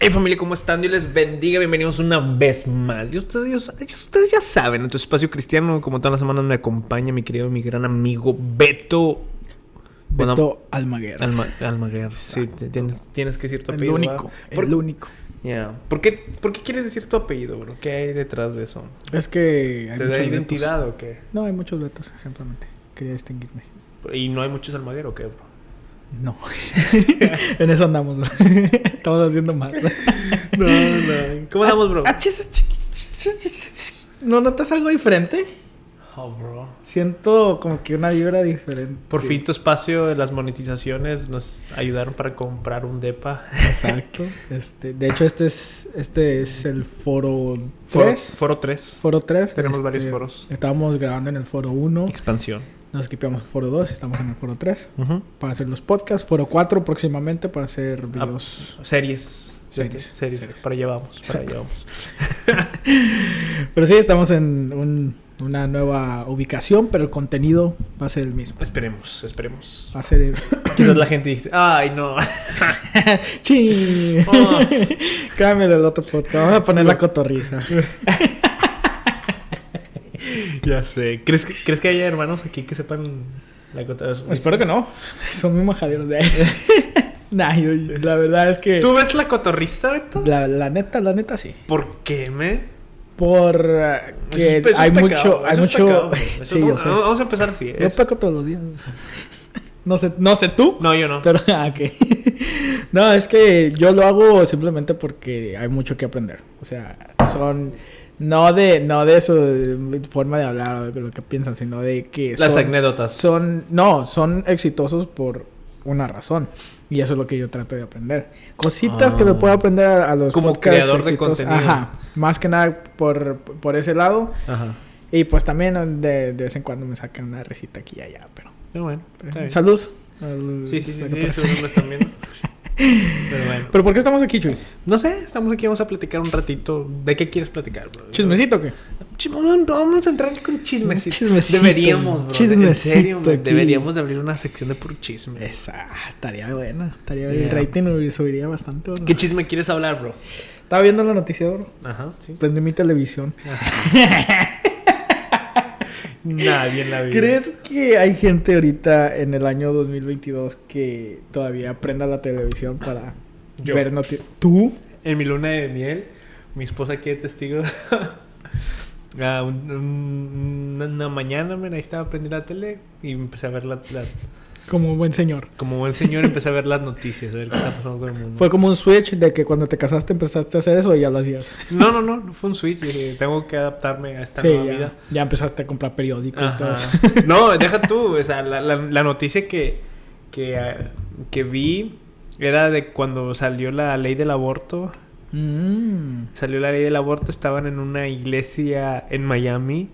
Hey familia, ¿cómo están? Dios les bendiga, bienvenidos una vez más. Y ustedes ya saben, en tu espacio cristiano, como todas las semanas me acompaña mi querido, mi gran amigo Beto. Almaguer. Almaguer, sí, tienes que decir tu apellido. El único. Yeah. ¿Por qué quieres decir tu apellido, bro? ¿Qué hay detrás de eso? Es que hay ¿Te da identidad Betos. O qué? No, hay muchos Betos, simplemente. Quería distinguirme. ¿Y no hay muchos Almaguer o qué, bro? No. En eso andamos, bro. Estamos haciendo mal. No. ¿Cómo andamos, bro? ¿No notas algo diferente? Oh, bro. Siento como que una vibra diferente. Por fin tu espacio de las monetizaciones nos ayudaron para comprar un depa. Exacto. De hecho, este es el foro 3. Foro 3. Foro 3. Tenemos varios foros. Estábamos grabando en el foro 1. Expansión. Nos equipamos el foro 2, estamos en el foro 3 para hacer los podcasts. Foro 4 próximamente para hacer videos. Series. Para allá vamos. Pero sí, estamos en una nueva ubicación, pero el contenido va a ser el mismo. Esperemos. Va a ser el... Quizás la gente dice, ay, no. ¡Ching! Oh. Cámbiale el otro podcast. Vamos a poner la cotorriza. Ya sé. ¿Crees que haya hermanos aquí que sepan la cotorriza? Espero que no. Son muy majaderos de ahí. Nah, la verdad es que... ¿Tú ves la cotorriza, Beto? La neta, sí. ¿Por qué, me? Porque hay mucho... Sí, yo sé. Vamos a empezar así. Yo peco todos los días. No sé tú. No, yo no. Pero, ok. No, es que yo lo hago simplemente porque hay mucho que aprender. O sea, no de su forma de hablar o de lo que piensan, sino de que las anécdotas. Son exitosos por una razón. Y eso es lo que yo trato de aprender. Cositas que me puedo aprender a los como creador exitosos. De contenido. Ajá. Más que nada por ese lado. Ajá. Y pues también de vez en cuando me sacan una risita aquí y allá, pero... bueno. Salud. Sí, eso no están viendo. Pero bueno. ¿Pero por qué estamos aquí, Chuy? No sé, estamos aquí, vamos a platicar un ratito. ¿De qué quieres platicar, bro? ¿Chismecito o qué? Vamos a entrar con chismecito. Deberíamos, bro. En serio, deberíamos de abrir una sección de puro chisme. Estaría buena. El rating subiría bastante, bro. ¿Qué chisme quieres hablar, bro? Estaba viendo la noticia, bro. Ajá, sí. Prendí mi televisión. Nadie en la vida. ¿Crees que hay gente ahorita en el año 2022 que todavía prenda la televisión para ver noticias? ¿Tú? En mi luna de miel, mi esposa aquí de testigo. Una mañana, ahí estaba prendiendo la tele y empecé a ver la... Como buen señor. Como buen señor empecé a ver las noticias, a ver qué está pasando con el mundo. ¿Fue como un switch de que cuando te casaste empezaste a hacer eso y ya lo hacías? No fue un switch. Dije, tengo que adaptarme a esta nueva vida. Ya empezaste a comprar periódicos y todo eso. No, deja tú. O sea, la noticia que vi era de cuando salió la ley del aborto. Salió la ley del aborto, estaban en una iglesia en Miami.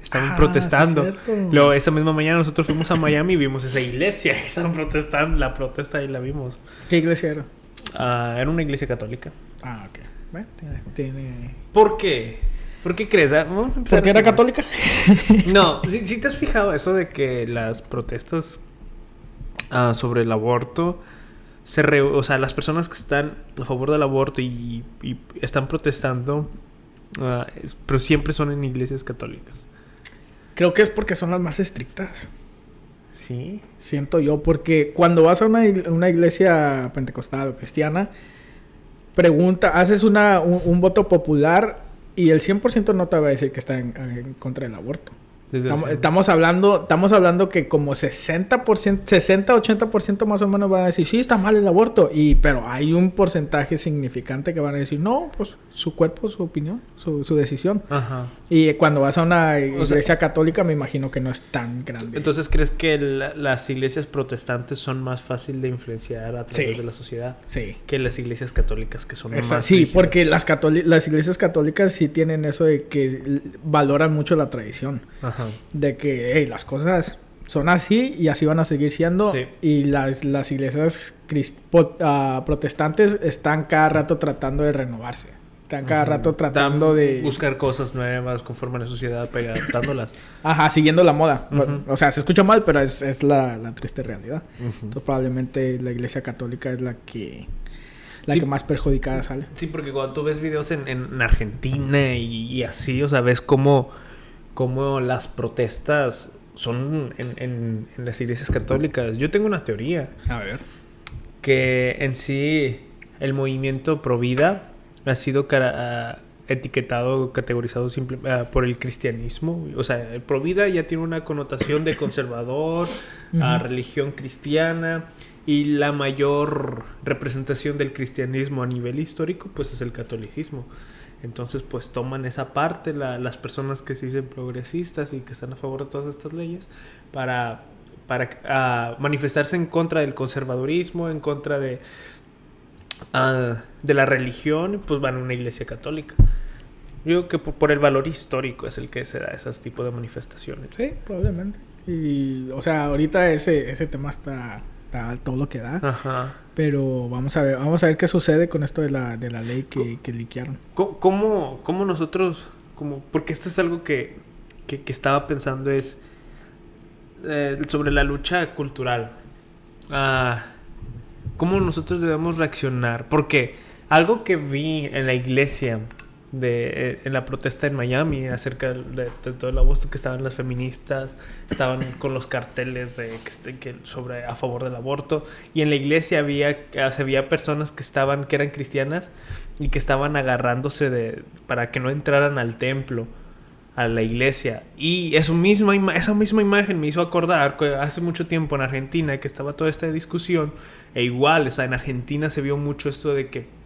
Estaban protestando. Sí, luego, esa misma mañana nosotros fuimos a Miami y vimos esa iglesia. Estaban protestando, la protesta y la vimos. ¿Qué iglesia era? Era una iglesia católica. Ok. Bueno, tiene... ¿Por qué? ¿Por qué crees? Vamos a empezar. ¿Porque era católica? No, si te has fijado eso de que las protestas sobre el aborto... o sea, las personas que están a favor del aborto y están protestando, pero siempre son en iglesias católicas. Creo que es porque son las más estrictas. Sí. Siento yo, porque cuando vas a una iglesia pentecostal o cristiana, haces un voto popular y el 100% no te va a decir que está en contra del aborto. Estamos hablando que como 60-80% más o menos van a decir, sí, está mal el aborto. Pero hay un porcentaje significante que van a decir, no, pues su cuerpo, su opinión, su decisión. Ajá. Y cuando vas a una iglesia católica, me imagino que no es tan grande. Entonces, ¿crees que las iglesias protestantes son más fácil de influenciar a través de la sociedad? Sí. Que las iglesias católicas, que son más sí, rígidas. Porque las iglesias católicas sí tienen eso de que valoran mucho la tradición. Ajá. De que las cosas son así y así van a seguir siendo. Sí. Y las iglesias protestantes están cada rato tratando de renovarse. Están cada rato tratando de... buscar cosas nuevas conforme a la sociedad para ir adaptándolas. Ajá, siguiendo la moda. O sea, se escucha mal, pero es la triste realidad. Entonces probablemente la iglesia católica es la que la que más perjudicada sale. Sí, porque cuando tú ves videos en Argentina y así, o sea, ves cómo las protestas son en las iglesias católicas. Yo tengo una teoría. A ver. Que en sí el movimiento pro vida ha sido etiquetado, categorizado por el cristianismo. O sea, el pro vida ya tiene una connotación de conservador, religión cristiana, y la mayor representación del cristianismo a nivel histórico pues es el catolicismo. Entonces pues toman esa parte las personas que se dicen progresistas y que están a favor de todas estas leyes para manifestarse en contra del conservadurismo, en contra de la religión, pues van a una iglesia católica. Yo creo que por el valor histórico es el que se da esos tipos de manifestaciones. Sí, probablemente. Y, o sea, ahorita ese tema está todo lo que da. Ajá. Pero vamos a ver qué sucede con esto de la ley que liquearon. ¿Cómo nosotros, porque esto es algo que estaba pensando es sobre la lucha cultural? ¿Cómo nosotros debemos reaccionar? Porque algo que vi en la iglesia en la protesta en Miami acerca de todo el aborto, que estaban las feministas, estaban con los carteles a favor del aborto, y en la iglesia había personas que eran cristianas y que estaban agarrándose para que no entraran al templo, a la iglesia. Y esa misma imagen me hizo acordar que hace mucho tiempo en Argentina que estaba toda esta discusión, e igual, o sea, en Argentina se vio mucho esto de que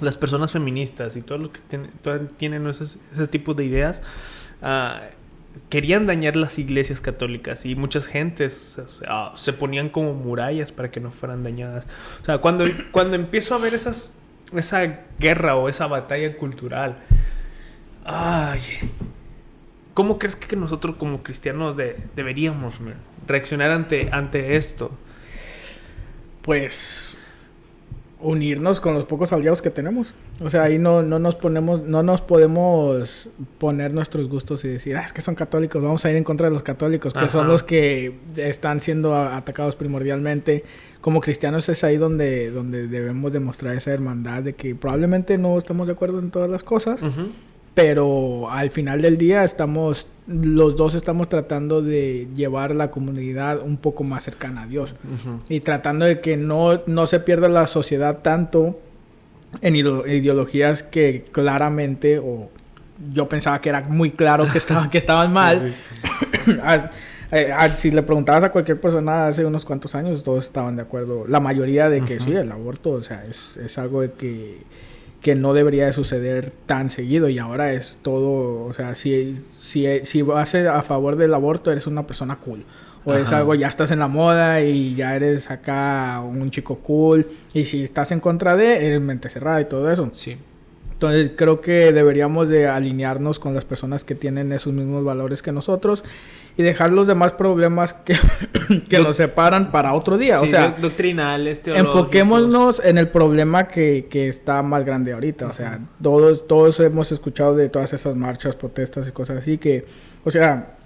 las personas feministas y todos los que tienen ese tipo de ideas querían dañar las iglesias católicas, y muchas gentes se ponían como murallas para que no fueran dañadas. O sea, cuando empiezo a ver esa guerra o esa batalla cultural, ¿cómo crees que nosotros como cristianos deberíamos reaccionar ante esto? Pues unirnos con los pocos aliados que tenemos. O sea, ahí no nos podemos poner nuestros gustos y decir, es que son católicos, vamos a ir en contra de los católicos, que son los que están siendo atacados primordialmente. Como cristianos es ahí donde debemos demostrar esa hermandad de que probablemente no estamos de acuerdo en todas las cosas, pero al final del día los dos estamos tratando de llevar la comunidad un poco más cercana a Dios, y tratando de que no se pierda la sociedad tanto en ideologías que claramente, o yo pensaba que era muy claro que estaban mal. Sí. Si le preguntabas a cualquier persona hace unos cuantos años, todos estaban de acuerdo, la mayoría, de que sí, el aborto, o sea, es algo de que no debería de suceder tan seguido, y ahora es todo, o sea, si vas a favor del aborto, eres una persona cool, o es algo, ya estás en la moda y ya eres acá un chico cool, y si estás en contra eres mente cerrada y todo eso. Sí. Entonces creo que deberíamos de alinearnos con las personas que tienen esos mismos valores que nosotros, y dejar los demás problemas que nos separan para otro día. Sí, o sea, doctrinales, teológicos. Enfoquémonos en el problema que está más grande ahorita. O sea, todos hemos escuchado de todas esas marchas, protestas y cosas así que, o sea,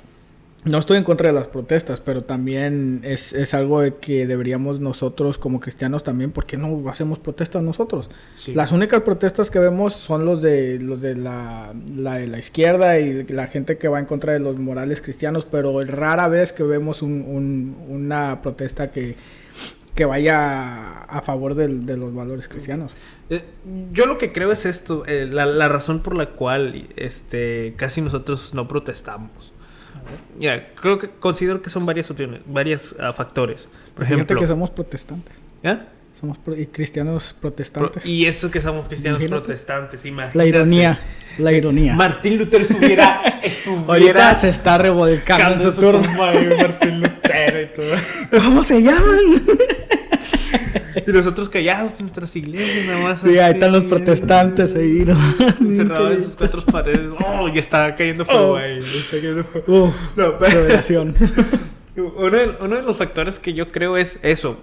no estoy en contra de las protestas, pero también es algo de que deberíamos nosotros como cristianos también, ¿por qué no hacemos protestas nosotros? Sí. Las únicas protestas que vemos son los de la izquierda y la gente que va en contra de los morales cristianos, pero rara vez que vemos una protesta que vaya a favor de los valores cristianos. Yo lo que creo es esto, la razón por la cual casi nosotros no protestamos. Considero que son varias opciones, varios factores. Por ejemplo, que somos protestantes. Somos cristianos protestantes. Y esto que somos cristianos protestantes, imagínate. La ironía. Martín Lutero estuviera ahorita se está revolcando su turno. Martín Lutero y todo. ¿Cómo se llaman? Y nosotros callados en nuestras iglesias, nada más. Sí, ahí están los protestantos ahí, ¿no? Encerrados en sus cuatro paredes. Ya está cayendo fuego ahí. Revelación. Uno de los factores que yo creo es eso.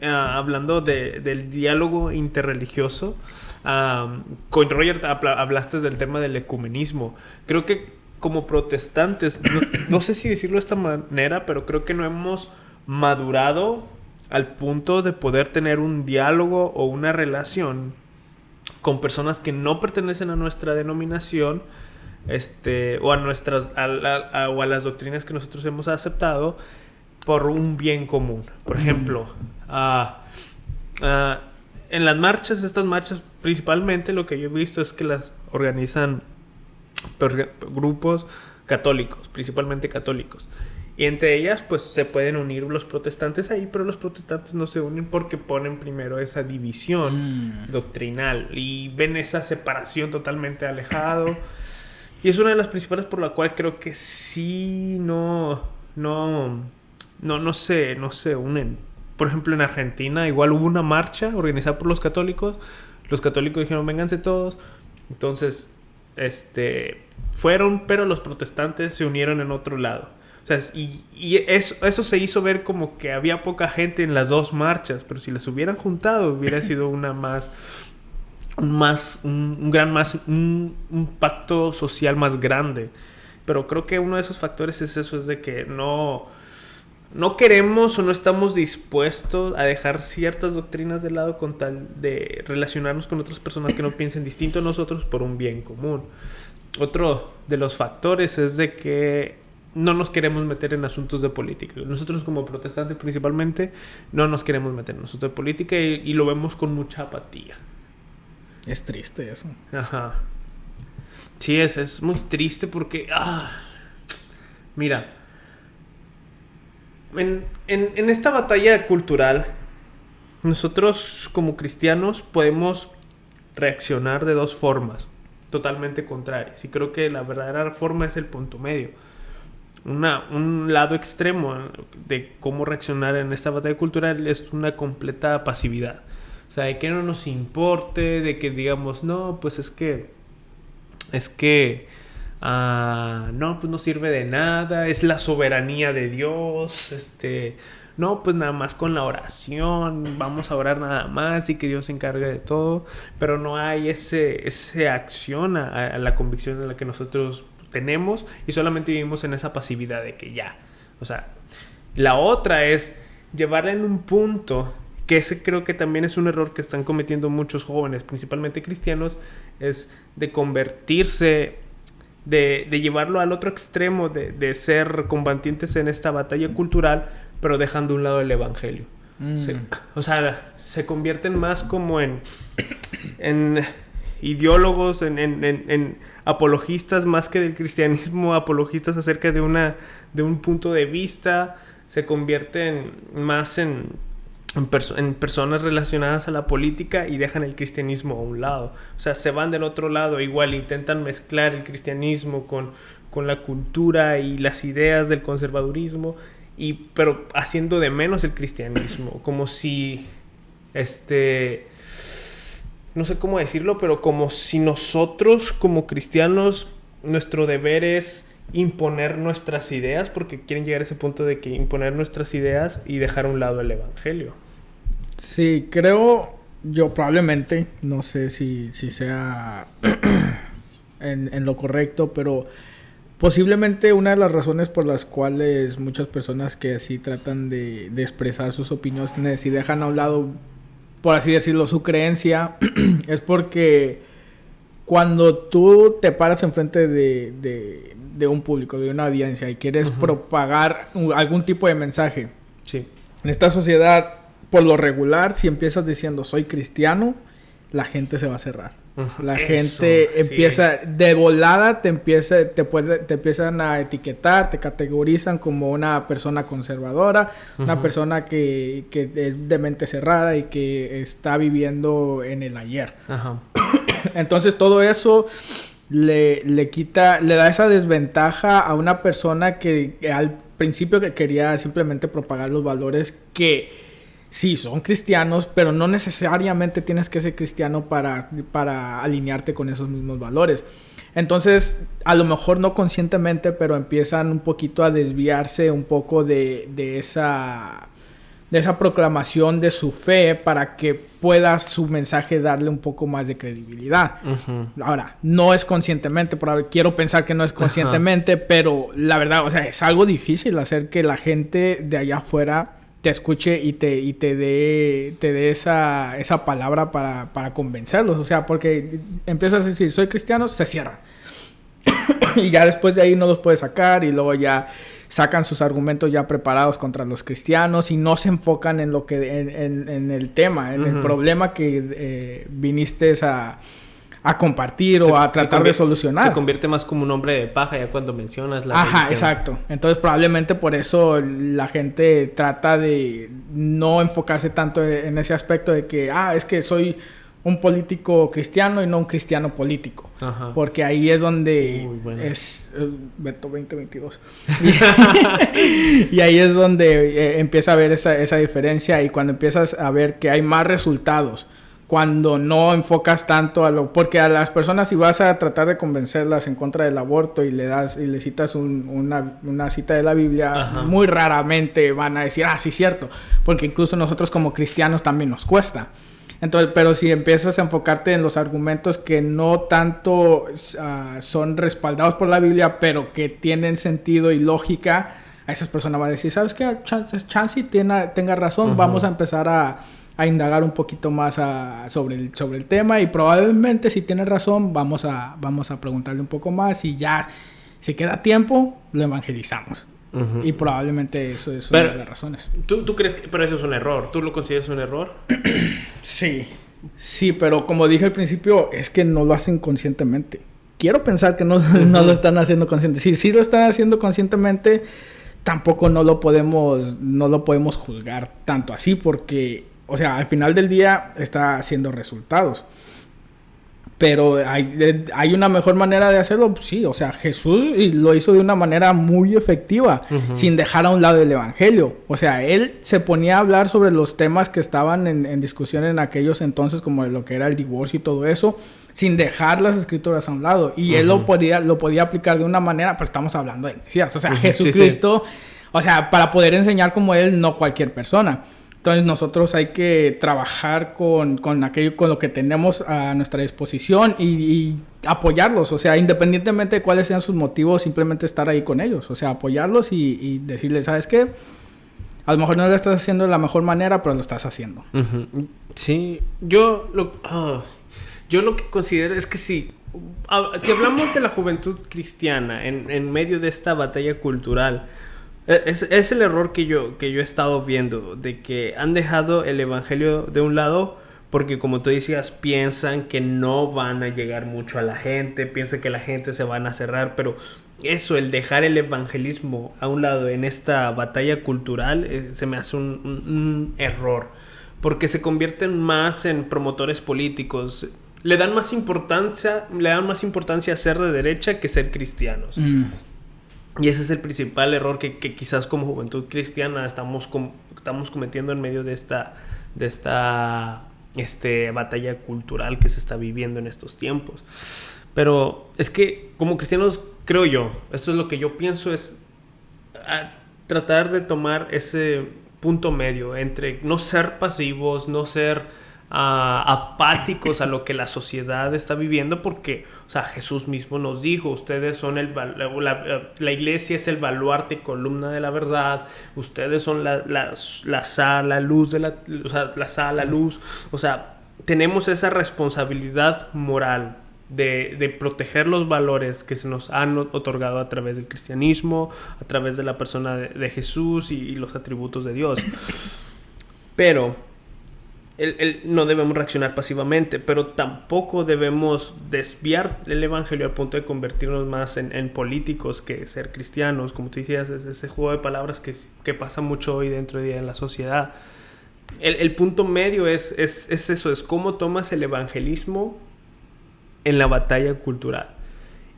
Hablando del diálogo interreligioso. Con Roger hablaste del tema del ecumenismo. Creo que como protestantes, no sé si decirlo de esta manera, pero creo que no hemos madurado al punto de poder tener un diálogo o una relación con personas que no pertenecen a nuestra denominación, o a nuestras o a las doctrinas que nosotros hemos aceptado, por un bien común. Por ejemplo, en las marchas, estas marchas principalmente lo que yo he visto es que las organizan grupos católicos, principalmente católicos. Y entre ellas, pues, se pueden unir los protestantes ahí, pero los protestantes no se unen porque ponen primero esa división doctrinal y ven esa separación totalmente alejado. Y es una de las principales por la cual creo que sí no se unen. Por ejemplo, en Argentina igual hubo una marcha organizada por los católicos. Los católicos dijeron, vénganse todos. Entonces, fueron, pero los protestantes se unieron en otro lado. O sea, y eso se hizo ver como que había poca gente en las dos marchas, pero si las hubieran juntado hubiera sido un pacto social más grande. Pero creo que uno de esos factores es eso, es de que no queremos o no estamos dispuestos a dejar ciertas doctrinas de lado con tal de relacionarnos con otras personas que no piensen distinto a nosotros por un bien común. Otro de los factores es de que no nos queremos meter en asuntos de política. Nosotros como protestantes principalmente no nos queremos meter en asuntos de política y lo vemos con mucha apatía. Es triste eso. Ajá. Sí, es muy triste porque... mira, en esta batalla cultural, nosotros como cristianos podemos reaccionar de dos formas totalmente contrarias. Y creo que la verdadera forma es el punto medio. Un lado extremo de cómo reaccionar en esta batalla cultural es una completa pasividad. O sea, de que no nos importe, de que digamos, no, pues es que no, pues no sirve de nada, es la soberanía de Dios, no, pues nada más con la oración, vamos a orar nada más y que Dios se encargue de todo, pero no hay ese acción a la convicción en la que nosotros tenemos y solamente vivimos en esa pasividad de que ya, o sea, la otra es llevarla en un punto que ese creo que también es un error que están cometiendo muchos jóvenes, principalmente cristianos, es de convertirse, de llevarlo al otro extremo, de ser combatientes en esta batalla cultural, pero dejando a un lado el evangelio. Se convierten más como en ideólogos, en apologistas más que del cristianismo, apologistas acerca de un punto de vista, se convierten más en personas relacionadas a la política y dejan el cristianismo a un lado. O sea, se van del otro lado, igual intentan mezclar el cristianismo con la cultura y las ideas del conservadurismo, pero haciendo de menos el cristianismo, como si no sé cómo decirlo, pero como si nosotros como cristianos nuestro deber es imponer nuestras ideas, porque quieren llegar a ese punto de que imponer nuestras ideas y dejar a un lado el evangelio. Sí, creo yo probablemente, no sé si sea en lo correcto, pero posiblemente una de las razones por las cuales muchas personas que así tratan de expresar sus opiniones y dejan a un lado, por así decirlo, su creencia, es porque cuando tú te paras enfrente de un público, de una audiencia y quieres propagar algún tipo de mensaje, sí, en esta sociedad, por lo regular, si empiezas diciendo soy cristiano, la gente se va a cerrar. La gente empieza, de volada te empiezan a etiquetar, te categorizan como una persona conservadora, una persona que es de mente cerrada y que está viviendo en el ayer. Entonces todo eso le da esa desventaja a una persona que al principio que quería simplemente propagar los valores que sí, son cristianos, pero no necesariamente tienes que ser cristiano para alinearte con esos mismos valores. Entonces, a lo mejor no conscientemente, pero empiezan un poquito a desviarse un poco de esa proclamación de su fe para que pueda su mensaje darle un poco más de credibilidad. Ahora, no es conscientemente, quiero pensar que no es conscientemente, pero la verdad, o sea, es algo difícil hacer que la gente de allá afuera te escuche y te dé esa palabra para convencerlos. O sea, porque empiezas a decir, soy cristiano, se cierran. Y ya después de ahí no los puedes sacar y luego ya sacan sus argumentos ya preparados contra los cristianos y no se enfocan en lo que en el tema, en el problema que viniste a compartir o a tratar de solucionar. Se convierte más como un hombre de paja ya cuando mencionas la religión. Exacto. Entonces probablemente por eso la gente trata de no enfocarse tanto en ese aspecto de que, es que soy un político cristiano y no un cristiano político. Ajá. Porque ahí es donde es Beto 2022. Y ahí es donde empieza a haber esa diferencia y cuando empiezas a ver que hay más resultados cuando no enfocas tanto porque a las personas si vas a tratar de convencerlas en contra del aborto y le citas una cita de la Biblia, ajá, muy raramente van a decir, sí, cierto, porque incluso nosotros como cristianos también nos cuesta. Entonces, pero si empiezas a enfocarte en los argumentos que no tanto son respaldados por la Biblia, pero que tienen sentido y lógica, a esas personas va a decir, ¿sabes qué? Chance tenga razón, uh-huh, vamos a empezar a indagar un poquito más sobre el tema y probablemente si tiene razón vamos a preguntarle un poco más y ya si queda tiempo lo evangelizamos. Uh-huh. Y probablemente eso es una de las razones. ¿Tú crees que pero eso es un error? ¿Tú lo consideras un error? Sí, pero como dije al principio, es que no lo hacen conscientemente. Quiero pensar que no lo están haciendo conscientemente. Si lo están haciendo conscientemente, tampoco no lo podemos juzgar tanto así porque, o sea, al final del día está haciendo resultados. Pero hay una mejor manera de hacerlo, sí, o sea, Jesús lo hizo de una manera muy efectiva, uh-huh, sin dejar a un lado el evangelio. O sea, él se ponía a hablar sobre los temas que estaban en discusión en aquellos entonces, como lo que era el divorcio y todo eso, sin dejar las escrituras a un lado. Y uh-huh, él lo podía aplicar de una manera, pero estamos hablando de Mesías, o sea, uh-huh, Jesucristo, sí. O sea, para poder enseñar como él, no cualquier persona. Entonces nosotros hay que trabajar con lo que tenemos a nuestra disposición y apoyarlos, o sea, independientemente de cuáles sean sus motivos, simplemente estar ahí con ellos, o sea, apoyarlos y decirles, ¿sabes qué? A lo mejor no lo estás haciendo de la mejor manera, pero lo estás haciendo. Uh-huh. Sí, yo lo que considero es que si hablamos de la juventud cristiana en medio de esta batalla cultural, es el error que yo he estado viendo, de que han dejado el evangelio de un lado porque, como tú decías, piensan que no van a llegar mucho a la gente, piensan que la gente se van a cerrar, pero eso, el dejar el evangelismo a un lado en esta batalla cultural, se me hace un error, porque se convierten más en promotores políticos. Le dan más importancia a ser de derecha que ser cristianos. Y ese es el principal error que quizás como juventud cristiana estamos cometiendo en medio de esta batalla cultural que se está viviendo en estos tiempos. Pero es que como cristianos, creo yo, esto es lo que yo pienso, es tratar de tomar ese punto medio entre no ser pasivos, no ser apáticos a lo que la sociedad está viviendo, porque, o sea, Jesús mismo nos dijo, ustedes son la iglesia es el baluarte y columna de la verdad, ustedes son la sal, la luz la sal, la luz, o sea, tenemos esa responsabilidad moral de proteger los valores que se nos han otorgado a través del cristianismo, a través de la persona de Jesús y los atributos de Dios. Pero no debemos reaccionar pasivamente, pero tampoco debemos desviar el evangelio al punto de convertirnos más en políticos que ser cristianos. Como tú decías, es ese juego de palabras que pasa mucho hoy dentro de la sociedad. El punto medio es eso, es cómo tomas el evangelismo en la batalla cultural.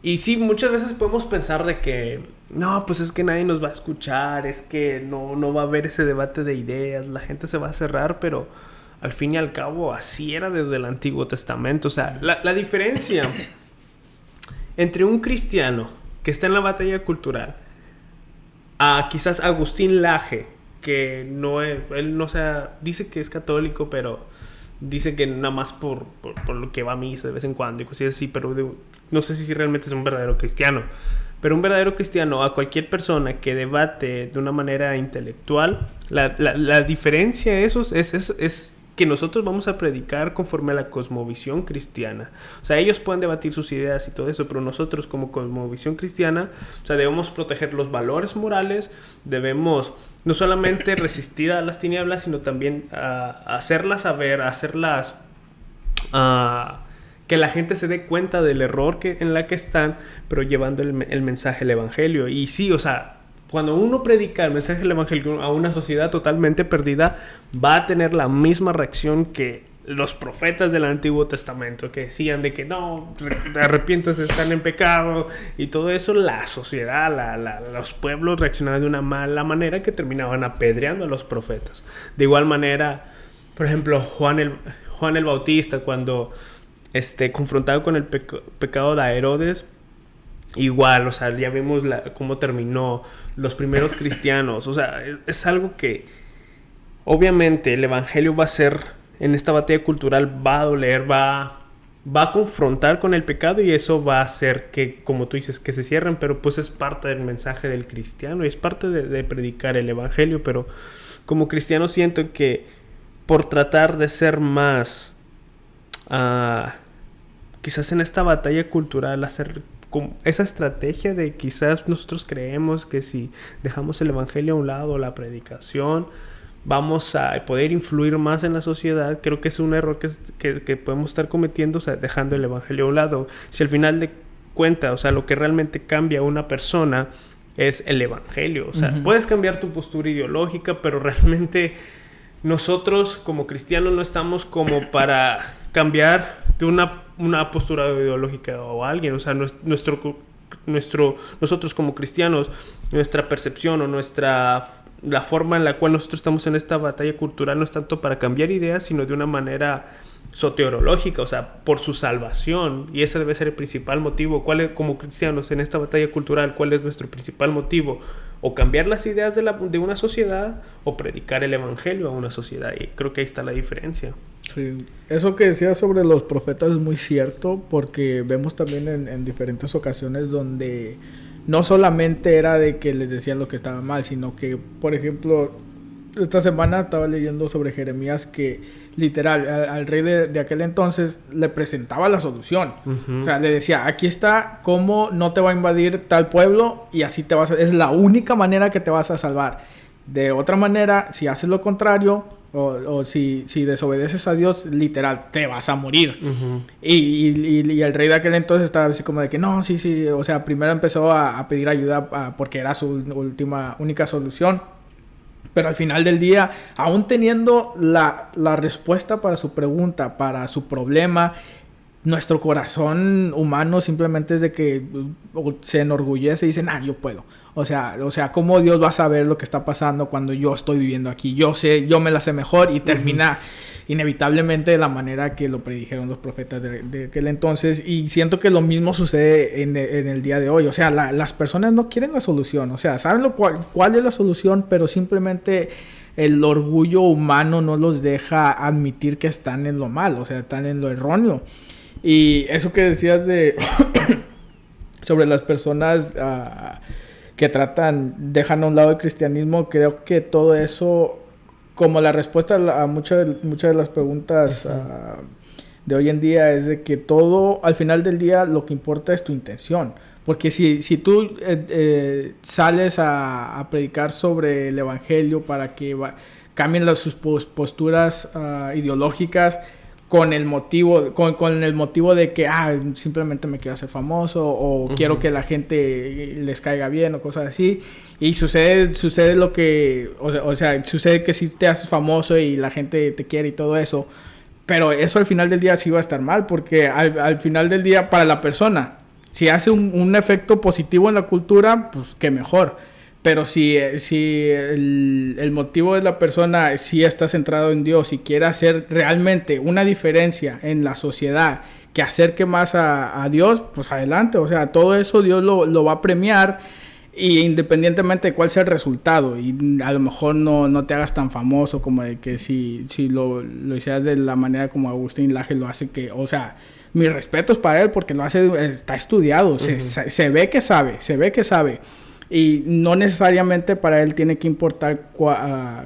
Y sí, muchas veces podemos pensar de que no, pues es que nadie nos va a escuchar, es que no va a haber ese debate de ideas, la gente se va a cerrar, pero al fin y al cabo así era desde el Antiguo Testamento. O sea, la diferencia entre un cristiano que está en la batalla cultural a quizás Agustín Laje, que él no sea, dice que es católico, pero dice que nada más por lo que va a misa de vez en cuando y cosas así, pero no sé si realmente es un verdadero cristiano. Pero un verdadero cristiano, a cualquier persona que debate de una manera intelectual, la diferencia de esos es que nosotros vamos a predicar conforme a la cosmovisión cristiana. O sea, ellos pueden debatir sus ideas y todo eso, pero nosotros como cosmovisión cristiana, o sea, debemos proteger los valores morales, debemos no solamente resistir a las tinieblas, sino también hacerlas saber, hacerlas... que la gente se dé cuenta del error en la que están, pero llevando el mensaje del evangelio. Y sí, o sea, cuando uno predica el mensaje del evangelio a una sociedad totalmente perdida, va a tener la misma reacción que los profetas del Antiguo Testamento, que decían de que no, arrepiéntanse, están en pecado, y todo eso. La sociedad, los pueblos reaccionaban de una mala manera que terminaban apedreando a los profetas. De igual manera, por ejemplo, Juan el Bautista, cuando confrontado con el pecado de Herodes, igual, o sea, ya vimos cómo terminó los primeros cristianos. O sea, es algo que obviamente el evangelio va a ser, en esta batalla cultural, va a doler, va a confrontar con el pecado, y eso va a hacer que, como tú dices, que se cierren, pero pues es parte del mensaje del cristiano y es parte de predicar el evangelio. Pero como cristiano siento que por tratar de ser más quizás en esta batalla cultural, hacer esa estrategia de quizás nosotros creemos que si dejamos el evangelio a un lado, la predicación, vamos a poder influir más en la sociedad. Creo que es un error que podemos estar cometiendo, o sea, dejando el evangelio a un lado. Si al final de cuentas, o sea, lo que realmente cambia a una persona es el evangelio. O sea, puedes cambiar tu postura ideológica, pero realmente nosotros como cristianos no estamos como para cambiar de una postura ideológica o a alguien. O sea, nosotros como cristianos, nuestra percepción o la forma en la cual nosotros estamos en esta batalla cultural no es tanto para cambiar ideas, sino de una manera soteriológica, o sea, por su salvación. Y ese debe ser el principal motivo. Como cristianos en esta batalla cultural, ¿cuál es nuestro principal motivo? O cambiar las ideas de una sociedad, o predicar el evangelio a una sociedad. Y creo que ahí está la diferencia. Sí, eso que decías sobre los profetas es muy cierto, porque vemos también en diferentes ocasiones donde no solamente era de que les decían lo que estaba mal, sino que, por ejemplo, esta semana estaba leyendo sobre Jeremías que literal al rey de aquel entonces le presentaba la solución. O sea, le decía, aquí está cómo no te va a invadir tal pueblo y así es la única manera que te vas a salvar. De otra manera, si haces lo contrario o si desobedeces a Dios, literal, te vas a morir. Y el rey de aquel entonces estaba así como de que no, sí, o sea, primero empezó a pedir ayuda porque era su única solución. Pero al final del día, aún teniendo la respuesta para su pregunta, para su problema, nuestro corazón humano simplemente es de que se enorgullece y dice, yo puedo. O sea, ¿cómo Dios va a saber lo que está pasando cuando yo estoy viviendo aquí? Yo me la sé mejor, y termina inevitablemente de la manera que lo predijeron los profetas de aquel entonces. Y siento que lo mismo sucede en el día de hoy. O sea, las personas no quieren la solución. O sea, saben cuál es la solución, pero simplemente el orgullo humano no los deja admitir que están en lo mal, o sea, están en lo erróneo. Y eso que decías sobre las personas que dejan a un lado el cristianismo, creo que todo eso, como la respuesta a muchas de las preguntas de hoy en día, es de que todo, al final del día, lo que importa es tu intención. Porque si tú sales a predicar sobre el evangelio para que cambien sus posturas ideológicas con el motivo de que simplemente me quiero hacer famoso o quiero que la gente les caiga bien o cosas así, y sucede lo que, o sea, sucede que si te haces famoso y la gente te quiere y todo eso, pero eso al final del día sí va a estar mal, porque al final del día, para la persona, si hace un efecto positivo en la cultura, pues qué mejor. Pero si el motivo de la persona sí está centrado en Dios y quiere hacer realmente una diferencia en la sociedad que acerque más a Dios, pues adelante. O sea, todo eso Dios lo va a premiar. Y independientemente de cuál sea el resultado, y a lo mejor no te hagas tan famoso como de que si lo hicieras de la manera como Agustín Laje lo hace, que, o sea, mis respetos para él porque lo hace, está estudiado, uh-huh. se ve que sabe. Y no necesariamente para él tiene que importar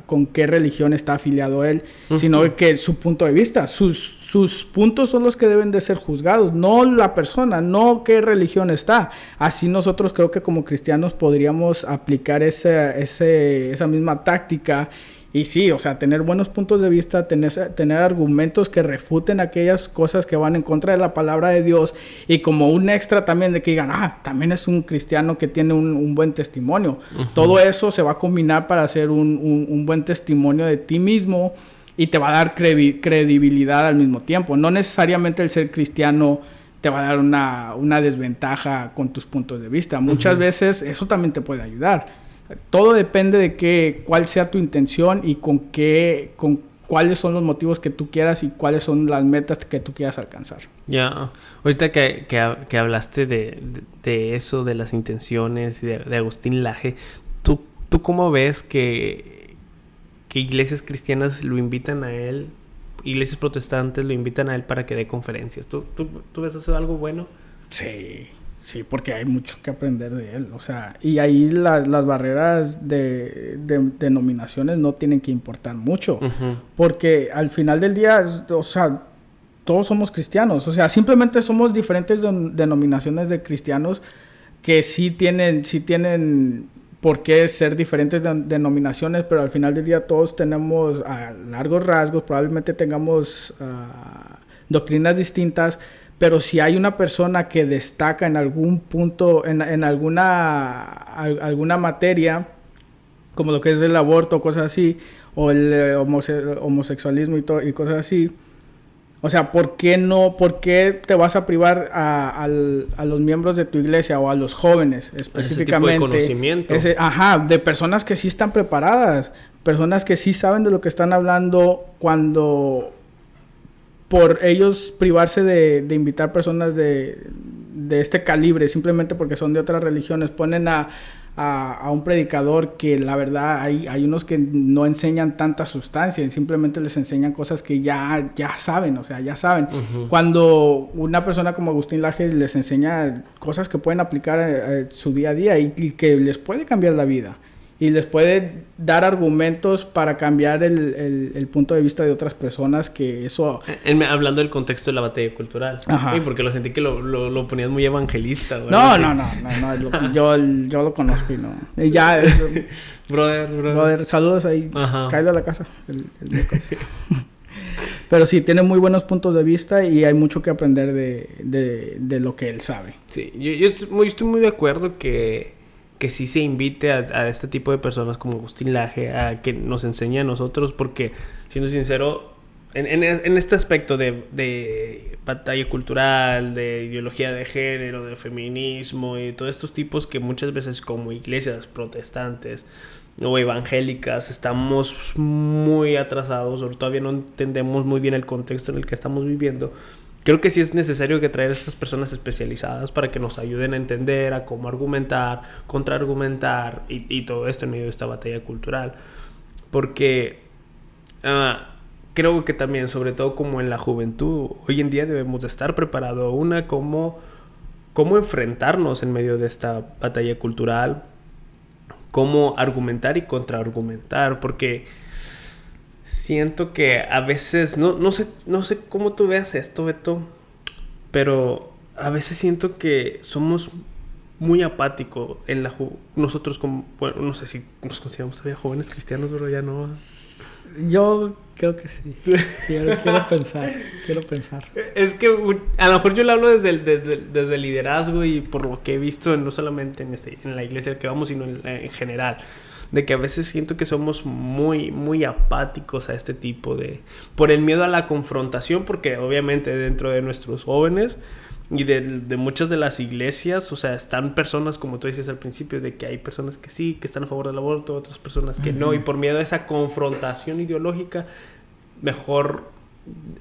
con qué religión está afiliado él, uh-huh. sino que su punto de vista, sus puntos son los que deben de ser juzgados, no la persona, no qué religión está. Así nosotros creo que como cristianos podríamos aplicar esa misma táctica. Y sí, o sea, tener buenos puntos de vista, tener argumentos que refuten aquellas cosas que van en contra de la palabra de Dios, y como un extra también de que digan, también es un cristiano que tiene un buen testimonio. Uh-huh. Todo eso se va a combinar para hacer un buen testimonio de ti mismo, y te va a dar credibilidad al mismo tiempo. No necesariamente el ser cristiano te va a dar una desventaja con tus puntos de vista. Muchas uh-huh. veces eso también te puede ayudar. Todo depende de cuál sea tu intención y con cuáles son los motivos que tú quieras y cuáles son las metas que tú quieras alcanzar. Ya, ahorita que hablaste de eso, de las intenciones y de Agustín Laje, ¿tú cómo ves que iglesias cristianas lo invitan a él, iglesias protestantes lo invitan a él para que dé conferencias? ¿Tú ves eso algo bueno? Sí, porque hay mucho que aprender de él, o sea, y ahí las barreras de denominaciones no tienen que importar mucho, uh-huh. porque al final del día, o sea, todos somos cristianos, o sea, simplemente somos diferentes denominaciones de cristianos que sí tienen por qué ser diferentes denominaciones, pero al final del día todos tenemos a largos rasgos, probablemente tengamos doctrinas distintas. Pero si hay una persona que destaca en algún punto, en alguna materia, como lo que es el aborto, cosas así, o el homosexualismo y cosas así, o sea, ¿por qué te vas a privar a los miembros de tu iglesia o a los jóvenes específicamente? Ese tipo de conocimiento. De personas que sí están preparadas, personas que sí saben de lo que están hablando, cuando por ellos privarse de invitar personas de este calibre, simplemente porque son de otras religiones, ponen a un predicador que la verdad hay unos que no enseñan tanta sustancia, simplemente les enseñan cosas que ya saben, o sea, ya saben. Uh-huh. Cuando una persona como Agustín Laje les enseña cosas que pueden aplicar a su día a día y que les puede cambiar la vida. Y les puede dar argumentos para cambiar el punto de vista de otras personas, que eso... Hablando del contexto de la batalla cultural. Ajá. Sí, porque lo sentí que lo ponías muy evangelista. No. Yo lo conozco y no. Y ya eso. Brother, saludos ahí. Cállate a la casa. Pero sí, tiene muy buenos puntos de vista y hay mucho que aprender de lo que él sabe. Sí, yo estoy muy de acuerdo que sí se invite a este tipo de personas como Agustín Laje a que nos enseñe a nosotros, porque, siendo sincero, en este aspecto de batalla cultural, de ideología de género, de feminismo y todos estos tipos que muchas veces como iglesias protestantes o evangélicas estamos muy atrasados o todavía no entendemos muy bien el contexto en el que estamos viviendo. Creo que sí es necesario que traer a estas personas especializadas para que nos ayuden a entender, a cómo argumentar, contraargumentar y todo esto en medio de esta batalla cultural. Porque creo que también, sobre todo como en la juventud, hoy en día debemos de estar preparados cómo enfrentarnos en medio de esta batalla cultural, cómo argumentar y contraargumentar, porque siento que a veces, no sé cómo tú veas esto, Beto, pero a veces siento que somos muy apáticos en nosotros como, bueno, no sé si nos consideramos todavía jóvenes cristianos, pero ya no. Yo creo que sí. Quiero pensar. Es que a lo mejor yo le hablo desde el liderazgo y por lo que he visto, no solamente en la iglesia que vamos, sino en general. De que a veces siento que somos muy, muy apáticos a este tipo por el miedo a la confrontación, porque obviamente dentro de nuestros jóvenes y de muchas de las iglesias, o sea, están personas, como tú dices al principio, de que hay personas que sí, que están a favor del aborto, otras personas que no, y por miedo a esa confrontación ideológica, mejor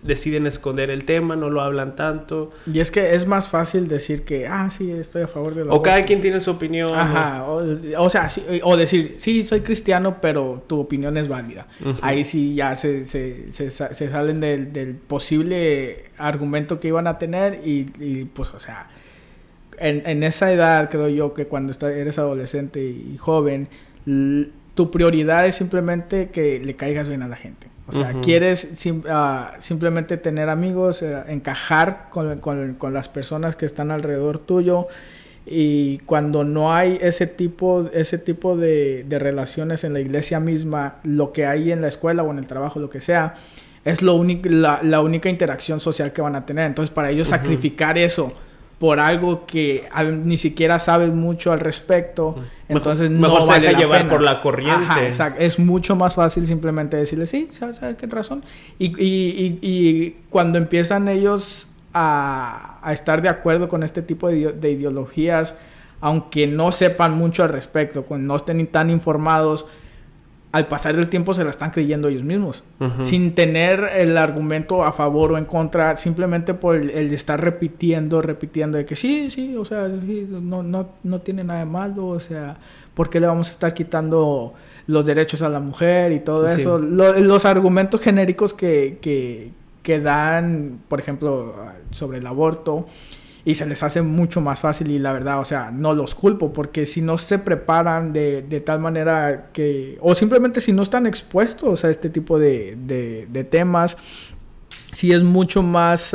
deciden esconder el tema, no lo hablan tanto. Y es que es más fácil decir que, sí, estoy a favor de la... O cada quien tiene su opinión. Ajá, o sea, sí, o decir, sí, soy cristiano, pero tu opinión es válida. Uh-huh. Ahí sí ya se salen del posible argumento que iban a tener y pues, o sea, en esa edad creo yo que cuando eres adolescente y joven, tu prioridad es simplemente que le caigas bien a la gente. O sea, uh-huh. Quieres simplemente tener amigos, encajar con las personas que están alrededor tuyo. Y cuando no hay ese tipo de relaciones en la iglesia misma, lo que hay en la escuela o en el trabajo, lo que sea, es la única interacción social que van a tener. Entonces, para ellos uh-huh. sacrificar eso por algo que ni siquiera sabes mucho al respecto, entonces mejor no vale se deja llevar pena. Por la corriente. Ajá, exacto. Es mucho más fácil simplemente decirle, sí, ¿sabes qué razón? Y cuando empiezan ellos a estar de acuerdo con este tipo de ideologías, aunque no sepan mucho al respecto, cuando no estén tan informados, al pasar del tiempo se la están creyendo ellos mismos, uh-huh. sin tener el argumento a favor o en contra, simplemente por el estar repitiendo de que sí, o sea, sí, no tiene nada de malo, o sea, ¿por qué le vamos a estar quitando los derechos a la mujer y todo sí. eso? Los argumentos genéricos que dan, por ejemplo, sobre el aborto, y se les hace mucho más fácil y la verdad, o sea, no los culpo porque si no se preparan de tal manera que... O simplemente si no están expuestos a este tipo de temas, sí es mucho más...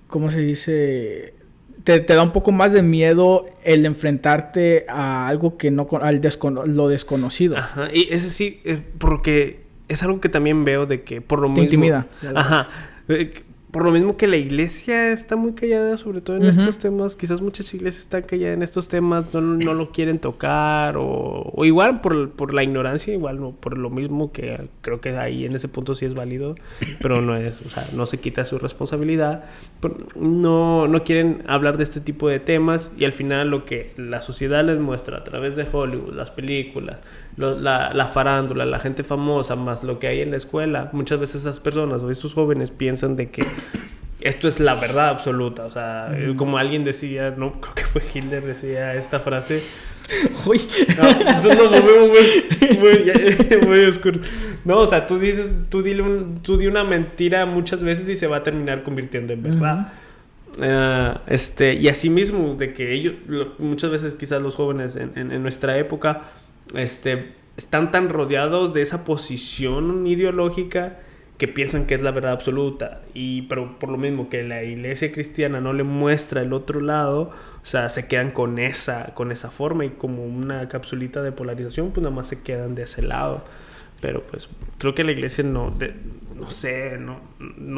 ¿cómo se dice? Te da un poco más de miedo el enfrentarte a algo que no... lo desconocido. Ajá, y eso sí, porque es algo que también veo de que por lo mismo... Te intimida. Ajá. Por lo mismo que la iglesia está muy callada, sobre todo en uh-huh. estos temas. Quizás muchas iglesias están calladas en estos temas, no lo quieren tocar. O igual por la ignorancia, igual no, por lo mismo que creo que ahí en ese punto sí es válido. Pero no es, o sea, no se quita su responsabilidad. No quieren hablar de este tipo de temas. Y al final lo que la sociedad les muestra a través de Hollywood, las películas, la farándula, la gente famosa, más lo que hay en la escuela. Muchas veces esas personas o estos jóvenes piensan de que esto es la verdad absoluta. O sea, como alguien decía, no, creo que fue Hitler, decía esta frase. Uy. Entonces nos movemos muy oscuro. No, o sea, tú di una mentira muchas veces y se va a terminar convirtiendo en verdad. Uh-huh. Y así mismo, de que ellos, muchas veces quizás los jóvenes en nuestra época, están tan rodeados de esa posición ideológica que piensan que es la verdad absoluta, pero por lo mismo que la iglesia cristiana no le muestra el otro lado, o sea, se quedan con esa forma y como una capsulita de polarización, pues nada más se quedan de ese lado. Pero pues creo que la iglesia no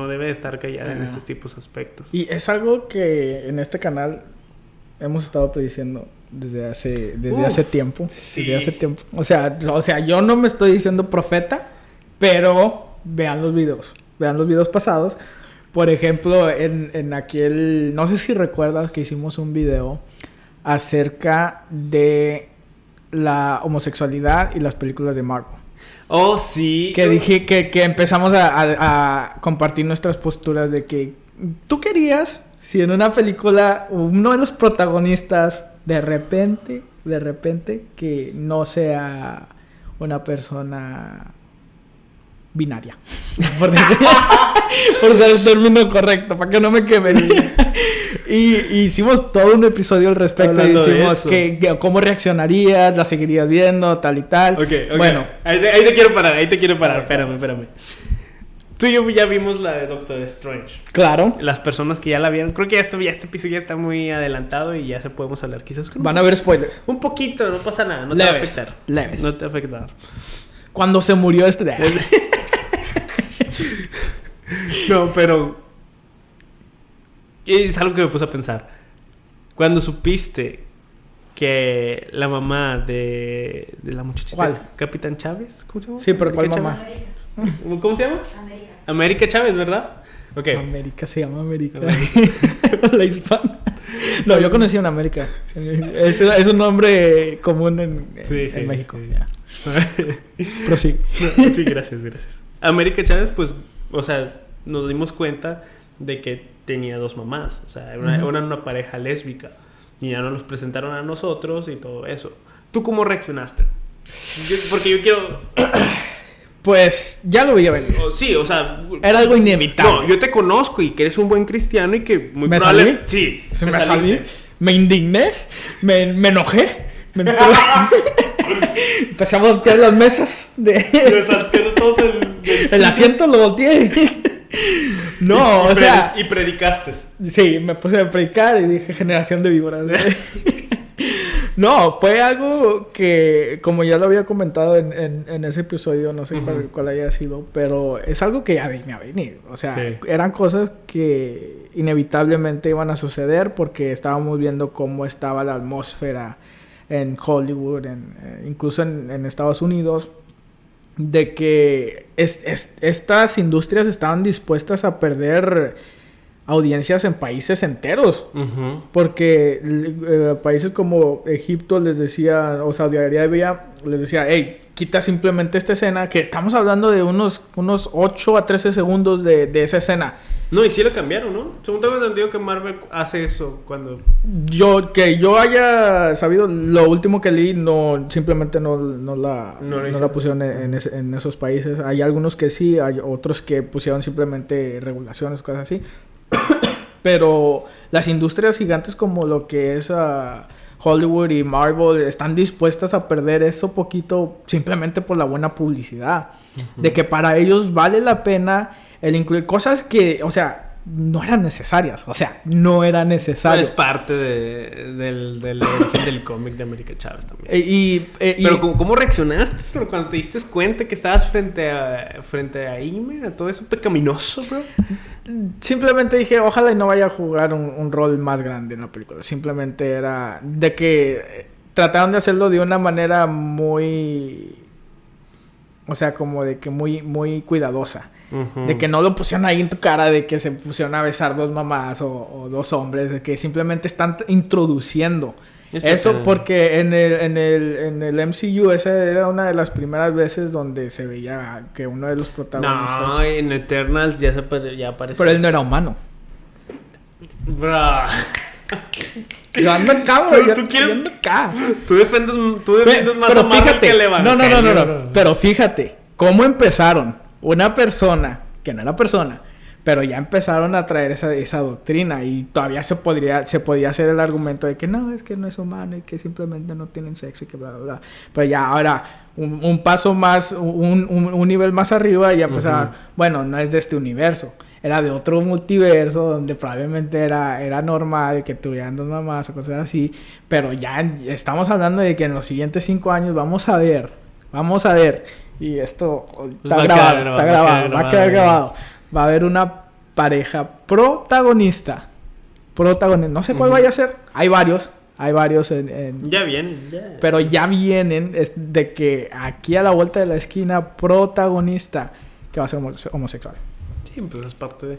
debe estar callada en estos tipos de aspectos. Y es algo que en este canal hemos estado prediciendo desde hace tiempo. Sí. Desde hace tiempo. O sea, yo no me estoy diciendo profeta, pero vean los videos pasados. Por ejemplo, en aquel... No sé si recuerdas que hicimos un video acerca de la homosexualidad y las películas de Marvel. Oh, sí. Que dije que empezamos a compartir nuestras posturas de que... ¿Tú querías, si en una película uno de los protagonistas de repente, que no sea una persona... binaria? Por ser el término correcto, para que no me quemen. Y hicimos todo un episodio al respecto. Hablando y hicimos que cómo reaccionarías, la seguirías viendo, tal y tal. Okay. Bueno, ahí te quiero parar. Espérame. Tú y yo ya vimos la de Doctor Strange. Claro. Las personas que ya la vieron, creo que este episodio ya está muy adelantado y ya se podemos hablar quizás con van a haber spoilers. Un poquito, no pasa nada, no te va a afectar. Leves. No te va a afectar. Cuando se murió No, pero es algo que me puse a pensar. Cuando supiste que la mamá de la muchachita, ¿cuál? Capitán Chávez, ¿cómo se llama? Sí, pero ¿cuál mamá? ¿Cómo se llama? América Chávez, ¿verdad? Okay. América se llama América. La hispana. No, yo conocí una América. Es un nombre común en México. Sí. Prosigue. Sí, gracias. América Chávez, pues, o sea, nos dimos cuenta de que tenía 2 mamás. O sea, era una pareja lésbica. Y ya nos los presentaron a nosotros y todo eso. ¿Tú cómo reaccionaste? Porque yo quiero... Pues ya lo veía venir. Sí, o sea... Era algo inevitable. No, yo te conozco y que eres un buen cristiano y que muy ¿Me probable... salí? Sí, me salí. Me indigné. Me enojé. Empecé a voltear las mesas. Me salté todos el asiento lo volteé. No, o sea... Y predicaste. Sí, me puse a predicar y dije generación de víboras. No, fue algo que, como ya lo había comentado en ese episodio, no sé cuál haya sido, pero es algo que ya venía a venir. O sea, eran cosas que inevitablemente iban a suceder porque estábamos viendo cómo estaba la atmósfera en Hollywood, incluso en Estados Unidos, de que estas industrias estaban dispuestas a perder audiencias en países enteros. Porque países como Egipto les decía, o Saudi Arabia les decía, hey, quita simplemente esta escena, que estamos hablando de unos 8 a 13 segundos de esa escena. No, y sí lo cambiaron, ¿no? Según tengo entendido que Marvel hace eso cuando... Que yo haya sabido, lo último que leí, simplemente no la pusieron en esos países. Hay algunos que sí, hay otros que pusieron simplemente regulaciones, cosas así. Pero las industrias gigantes como lo que es Hollywood y Marvel están dispuestas a perder eso poquito simplemente por la buena publicidad. De que para ellos vale la pena el incluir cosas que, o sea, no eran necesarias. O sea, no era necesario. Es parte del origen del cómic de América Chávez también. Pero ¿cómo reaccionaste? Pero cuando te diste cuenta que estabas frente a Ime, a todo eso pecaminoso, bro. Simplemente dije, ojalá y no vaya a jugar un rol más grande en la película. Simplemente era de que trataron de hacerlo de una manera muy... O sea, como de que muy, muy cuidadosa. De que no lo pusieron ahí en tu cara, de que se pusieron a besar 2 mamás o 2 hombres, de que simplemente están introduciendo eso, porque en el MCU esa era una de las primeras veces donde se veía que uno de los protagonistas... No, en Eternals ya apareció. Pero él no era humano. Bro. Yo ando acá, Tú defiendes más a Marvel que Levan. No. Pero fíjate, ¿cómo empezaron? Una persona, que no era persona, pero ya empezaron a traer esa doctrina y todavía se podía hacer el argumento de que no, es que no es humano y que simplemente no tienen sexo y que bla, bla, bla. Pero ya ahora, un paso más, un nivel más arriba y ya empezaron, bueno, no es de este universo. Era de otro multiverso donde probablemente era normal que tuvieran 2 mamás o cosas así. Pero ya estamos hablando de que en los siguientes 5 años vamos a ver. Y esto va a quedar grabado. Va a haber una pareja protagonista. No sé cuál vaya a ser. Hay varios Ya vienen. Pero ya vienen de que aquí a la vuelta de la esquina protagonista que va a ser homosexual. Sí, pues es parte de...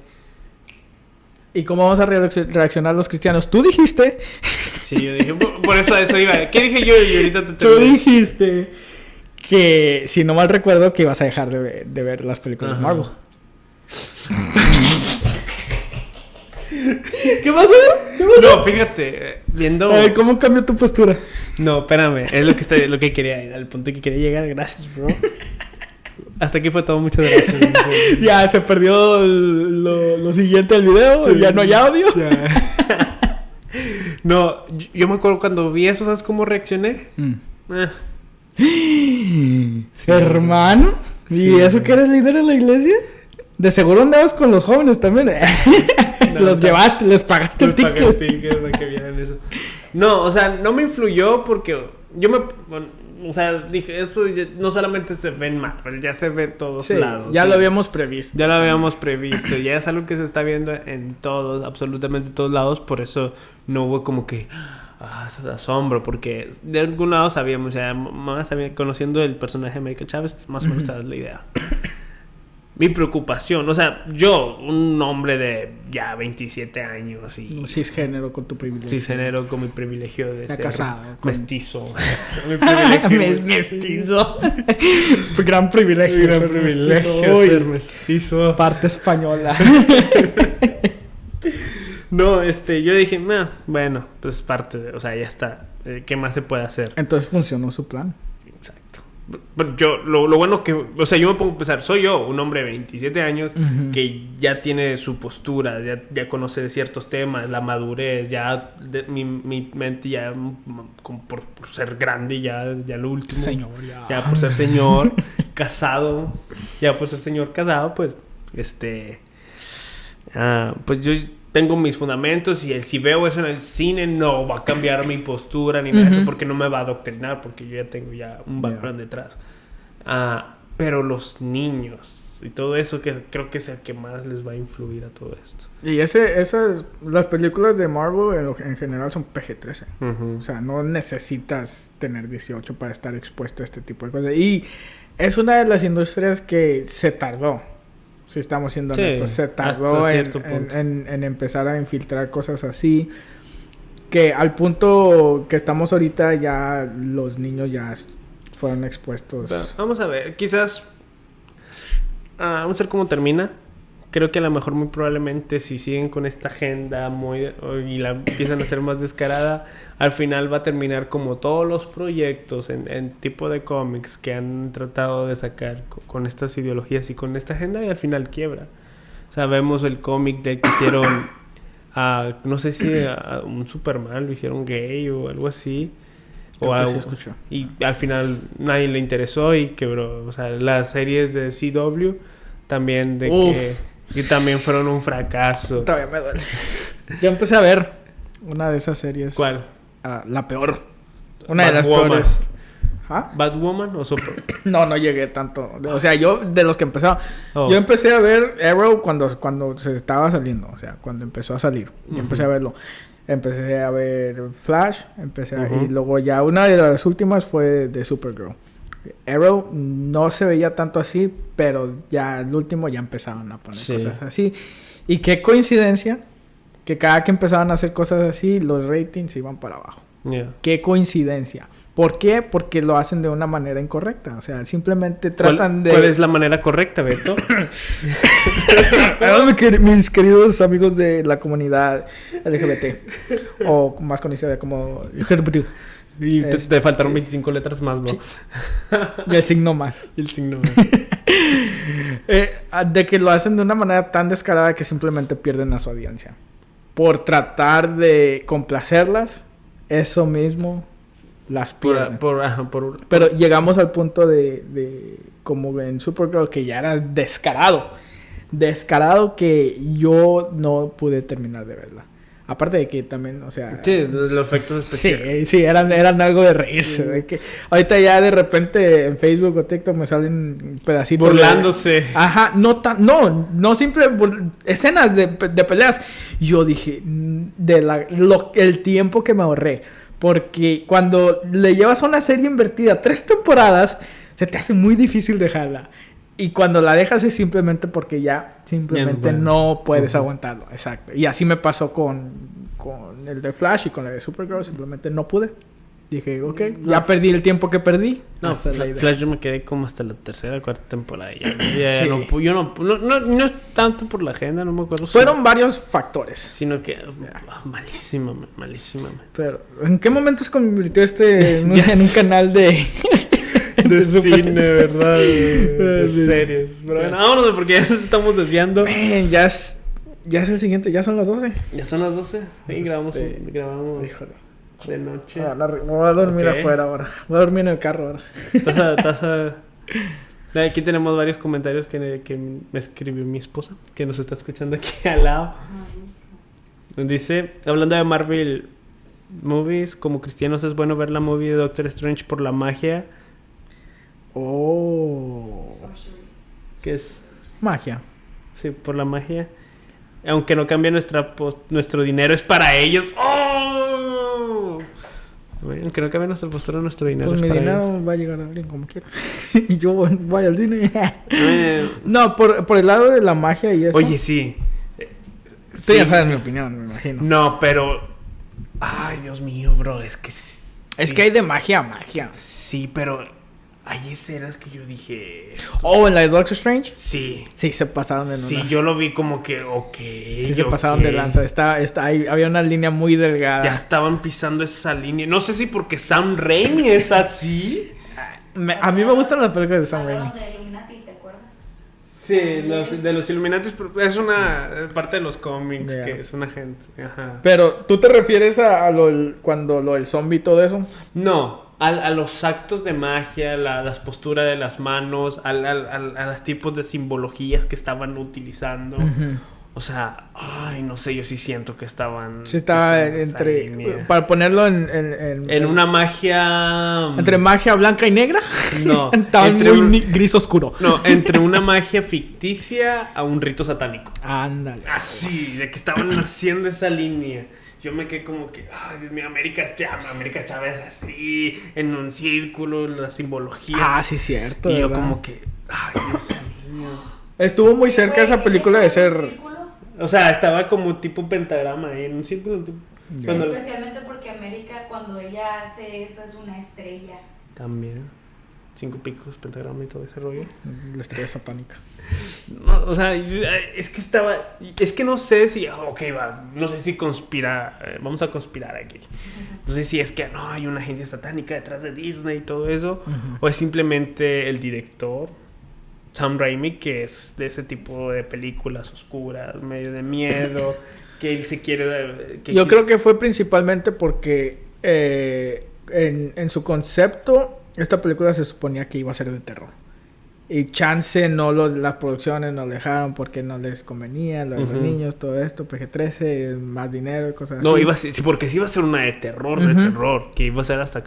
¿Y cómo vamos a reaccionar los cristianos? Tú dijiste... Sí, yo dije... Por eso iba. ¿Qué dije yo? Y ahorita te Tú dijiste que, si no mal recuerdo, que ibas a dejar de ver las películas de Marvel. ¿Qué pasó? No, fíjate, viendo... A ver, ¿cómo cambió tu postura? No, espérame, es lo que quería, al punto que quería llegar. Gracias, bro. Hasta aquí fue todo, muchas gracias. Ya, se perdió lo siguiente del video, sí, ya no hay audio. Ya. No, yo me acuerdo cuando vi eso, ¿sabes cómo reaccioné? Sí. Hermano, ¿y eso que eres líder de la iglesia? De seguro andabas con los jóvenes también. No, los llevaste, les pagaste el ticket. Pagué el ticket para que vieran eso. No, o sea, no me influyó porque o sea, dije, esto no solamente se ve en Marvel, ya se ve en todos lados. Ya lo habíamos previsto. Ya lo habíamos previsto. Ya es algo que se está viendo en todos, absolutamente todos lados. Por eso no hubo como que... asombro, porque de algún lado sabíamos, conociendo el personaje de América Chávez, más o menos te das la idea. mi preocupación. O sea, yo, un hombre de ya 27 años y... Un cisgénero con tu privilegio. Cisgénero con mi privilegio de ser casado, mestizo. Mi privilegio mestizo. Gran privilegio. Gran privilegio ser mestizo. Parte española. No, yo dije, bueno, pues parte de... O sea, ya está. ¿Qué más se puede hacer? Entonces funcionó su plan. Exacto. Pero yo, lo bueno que... O sea, yo me pongo a pensar, soy yo, un hombre de 27 años, que ya tiene su postura, ya conoce ciertos temas, la madurez, ya mi mente ya, por ser grande, ya lo último. Señor, ya por ser señor, casado, ya por ser señor casado, pues, pues yo tengo mis fundamentos y si veo eso en el cine no va a cambiar mi postura ni nada de eso porque no me va a adoctrinar porque yo ya tengo un background detrás. Pero los niños y todo eso que creo que es el que más les va a influir a todo esto. Y las películas de Marvel en general son PG-13. O sea, no necesitas tener 18 para estar expuesto a este tipo de cosas. Y es una de las industrias que se tardó. Si estamos siendo honestos, se tardó en empezar a infiltrar cosas así. Que al punto que estamos ahorita ya los niños ya fueron expuestos. Pero vamos a ver, quizás vamos a ver cómo termina. Creo que a lo mejor muy probablemente si siguen con esta agenda y la empiezan a hacer más descarada, al final va a terminar como todos los proyectos en tipo de cómics que han tratado de sacar con estas ideologías y con esta agenda y al final quiebra. O sea, vemos el cómic del que hicieron no sé si un Superman lo hicieron gay o algo así. O algo, y al final nadie le interesó y quebró. O sea, las series de CW también que también fueron un fracaso. Todavía me duele. Yo empecé a ver una de esas series. ¿Cuál? La peor. Una de las peores. ¿Batwoman o Super? No llegué tanto. O sea, yo de los que empezaba. Yo empecé a ver Arrow cuando se estaba saliendo. O sea, cuando empezó a salir. Yo empecé a verlo. Empecé a ver Flash. Y luego ya una de las últimas fue de Supergirl. Arrow no se veía tanto así, pero ya el último ya empezaban a poner cosas así. Y qué coincidencia que cada que empezaban a hacer cosas así, los ratings iban para abajo. Qué coincidencia. ¿Por qué? Porque lo hacen de una manera incorrecta. O sea, simplemente tratan de... ¿Cuál es la manera correcta, Beto? Mis queridos amigos de la comunidad LGBT, o más conocida como LGBT. Y te faltaron 25 letras más, bro. Sí. Y el signo más. De que lo hacen de una manera tan descarada que simplemente pierden a su audiencia. Por tratar de complacerlas, eso mismo las pierden. Pero llegamos al punto de como en Supergirl, que ya era descarado. Descarado que yo no pude terminar de verla. Aparte de que también, o sea... Sí, los efectos especiales. Sí, eran algo de reírse. De que ahorita ya de repente en Facebook o TikTok me salen pedacitos... Burlándose. Ajá, no simple... escenas de peleas. Yo dije, el tiempo que me ahorré. Porque cuando le llevas a una serie invertida 3 temporadas, se te hace muy difícil dejarla. Y cuando la dejas es simplemente porque ya simplemente no puedes aguantarlo. Exacto. Y así me pasó con el de Flash y con la de Supergirl. Simplemente no pude. Dije, ya perdí el tiempo que perdí. No, Flash yo me quedé como hasta la 3ª o 4ª temporada. Ya no es tanto por la agenda, no me acuerdo. Fueron varios factores. Sino que... malísima. Pero, ¿en qué momento se convirtió en un canal de... de cine, ¿verdad? De series. Pero bueno, vámonos porque ya nos estamos desviando. Ya es el siguiente, ya son las 12. Ya son las 12. Sí, grabamos híjole, de noche. Voy a dormir afuera ahora. Voy a dormir en el carro ahora. Taza. Aquí tenemos varios comentarios que me escribió mi esposa, que nos está escuchando aquí al lado. Dice, hablando de Marvel movies, como cristianos es bueno ver la movie de Doctor Strange por la magia. ¿Qué es? Magia. Sí, por la magia. Aunque no cambie nuestro dinero, es para ellos. ¡Oh! Aunque no cabe nuestra postura, nuestro dinero. Pues mi dinero va a llegar a alguien como quiera. Y yo voy al cine. No, por el lado de la magia y eso. Oye, sí. Tú ya sabes mi opinión, me imagino. No, pero... Ay, Dios mío, bro. Es que... Es que hay de magia a magia. Sí, pero... Hay escenas que yo dije... Oh, ¿en la de Doctor Strange? Sí. Sí, se pasaron de Sí, yo lo vi como que... Ok. Sí, se pasaron de lanza. Había una línea muy delgada. Ya estaban pisando esa línea. No sé si porque Sam Raimi es así. A mí me gustan las películas de Sam Raimi. De Illuminati, ¿te acuerdas? Sí, de los Illuminati es una parte de los cómics, Yeah. que es una gente. Ajá. Pero, ¿tú te refieres a cuando lo del zombie y todo eso? No, a los actos de magia, las posturas de las manos, a los tipos de simbologías que estaban utilizando. Uh-huh. O sea, ay, no sé, yo sí siento que estaban... Sí, estaba entre... Para ponerlo en una magia... ¿Entre magia blanca y negra? No. Estaba muy gris oscuro. No, entre una magia ficticia a un rito satánico. Ándale. Así, de que estaban haciendo esa línea. Yo me quedé como que, ay, Dios mío, América Chávez así, en un círculo, las simbologías. Ah, sí, cierto. Y yo ¿verdad? como que, ay, Dios mío. Estuvo muy cerca esa película de ser... O sea, estaba como tipo pentagrama ahí, en un círculo. Cuando... Especialmente porque América, cuando ella hace eso, es una estrella. También. 5 picos, pentagrama y todo ese rollo. La estrella satánica. No, o sea, es que estaba... Es que no sé si... Ok, va. No sé si vamos a conspirar aquí. No sé si es que no hay una agencia satánica detrás de Disney y todo eso. Uh-huh. O es simplemente el director, Sam Raimi, que es de ese tipo de películas oscuras, medio de miedo, que él se quiere... Yo creo que fue principalmente porque en su concepto, esta película se suponía que iba a ser de terror. Y chance las producciones no lo dejaron porque no les convenía, los niños, todo esto, PG-13, más dinero y cosas así. No, porque sí iba a ser una de terror, que iba a ser hasta...